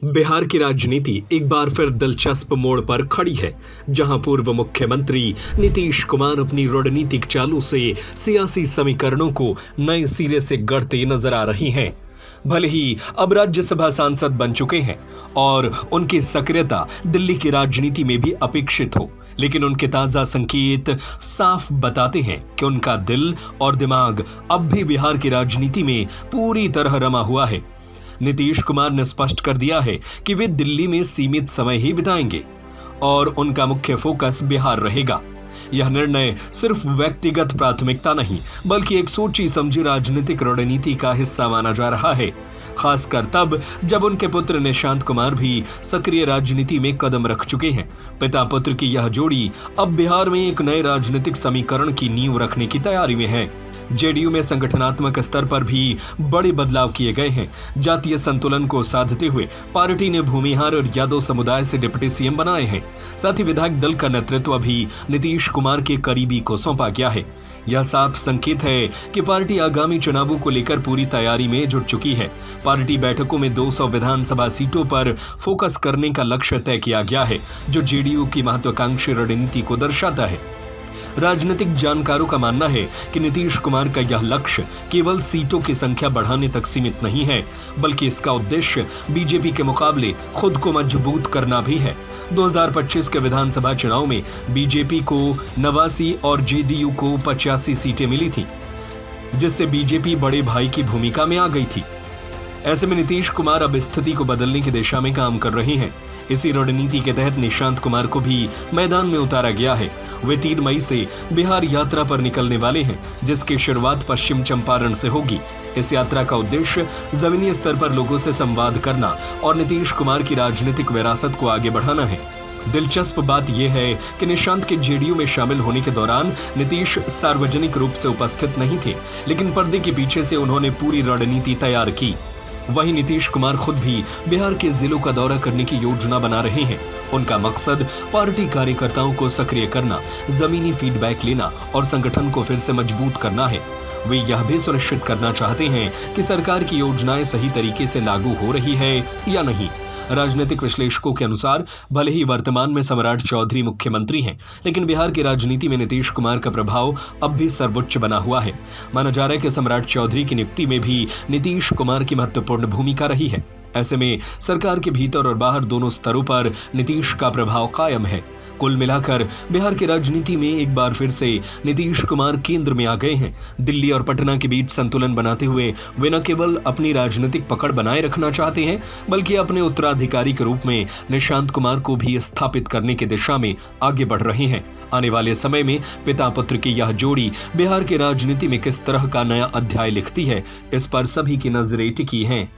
बिहार की राजनीति एक बार फिर दिलचस्प मोड़ पर खड़ी है, जहां पूर्व मुख्यमंत्री नीतीश कुमार अपनी रणनीतिक चालों से सियासी समीकरणों को नए सिरे से गढ़ते नजर आ रही हैं। भले ही अब राज्यसभा सांसद बन चुके हैं और उनकी सक्रियता दिल्ली की राजनीति में भी अपेक्षित हो, लेकिन उनके ताजा संकेत साफ बताते हैं कि उनका दिल और दिमाग अब भी बिहार की राजनीति में पूरी तरह रमा हुआ है। नीतीश कुमार ने स्पष्ट कर दिया है कि वे दिल्ली में सीमित समय ही बिताएंगे और उनका मुख्य फोकस बिहार रहेगा। यह निर्णय सिर्फ व्यक्तिगत प्राथमिकता नहीं, बल्कि एक सोची समझी राजनीतिक रणनीति का हिस्सा माना जा रहा है, खासकर तब जब उनके पुत्र निशांत कुमार भी सक्रिय राजनीति में कदम रख चुके हैं। पिता पुत्र की यह जोड़ी अब बिहार में एक नए राजनीतिक समीकरण की नींव रखने की तैयारी में है। जेडीयू में संगठनात्मक स्तर पर भी बड़े बदलाव किए गए हैं। जातीय संतुलन को साधते हुए पार्टी ने भूमिहार और यादव समुदाय से डिप्टी सीएम बनाए हैं। साथ ही विधायक दल का नेतृत्व भी नीतीश कुमार के करीबी को सौंपा गया है। यह साफ संकेत है कि पार्टी आगामी चुनावों को लेकर पूरी तैयारी में जुट चुकी है। पार्टी बैठकों में 200 विधानसभा सीटों पर फोकस करने का लक्ष्य तय किया गया है, जो जेडीयू की महत्वाकांक्षी रणनीति को दर्शाता है। राजनीतिक जानकारों का मानना है कि नीतीश कुमार का यह लक्ष्य केवल सीटों की संख्या बढ़ाने तक सीमित नहीं है, बल्कि इसका उद्देश्य बीजेपी के मुकाबले खुद को मजबूत करना भी है। 2025 के विधानसभा चुनाव में बीजेपी को 89 और जेडीयू को 85 सीटें मिली थी, जिससे बीजेपी बड़े भाई की भूमिका में आ गई थी। ऐसे में नीतीश कुमार अब स्थिति को बदलने की दिशा में काम कर रहे हैं। इसी रणनीति के तहत निशांत कुमार को भी मैदान में उतारा गया है। वे 3 मई से बिहार यात्रा पर निकलने वाले हैं, जिसकी शुरुआत पश्चिम चंपारण से होगी। इस यात्रा का उद्देश्य जमीनी स्तर पर लोगों से संवाद करना और नीतीश कुमार की राजनीतिक विरासत को आगे बढ़ाना है। दिलचस्प बात यह है कि निशांत के जेडीयू में शामिल होने के दौरान नीतीश सार्वजनिक रूप से उपस्थित नहीं थे, लेकिन पर्दे के पीछे से उन्होंने पूरी रणनीति तैयार की। वहीं नीतीश कुमार खुद भी बिहार के जिलों का दौरा करने की योजना बना रहे हैं। उनका मकसद पार्टी कार्यकर्ताओं को सक्रिय करना, जमीनी फीडबैक लेना और संगठन को फिर से मजबूत करना है। वे यह भी सुनिश्चित करना चाहते हैं कि सरकार की योजनाएं सही तरीके से लागू हो रही है या नहीं। राजनीतिक विश्लेषकों के अनुसार भले ही वर्तमान में सम्राट चौधरी मुख्यमंत्री हैं, लेकिन बिहार की राजनीति में नीतीश कुमार का प्रभाव अब भी सर्वोच्च बना हुआ है। माना जा रहा है कि सम्राट चौधरी की नियुक्ति में भी नीतीश कुमार की महत्वपूर्ण भूमिका रही है। ऐसे में सरकार के भीतर और बाहर दोनों स्तरों पर नीतीश का प्रभाव कायम है। कुल मिलाकर बिहार की राजनीति में एक बार फिर से नीतीश कुमार केंद्र में आ गए हैं। दिल्ली और पटना के बीच संतुलन बनाते हुए वे न केवल अपनी राजनीतिक पकड़ बनाए रखना चाहते हैं, बल्कि अपने उत्तराधिकारी के रूप में निशांत कुमार को भी स्थापित करने की दिशा में आगे बढ़ रहे हैं। आने वाले समय में पिता पुत्र की यह जोड़ी बिहार की राजनीति में किस तरह का नया अध्याय लिखती है, इस पर सभी की नजरें टिकी हैं।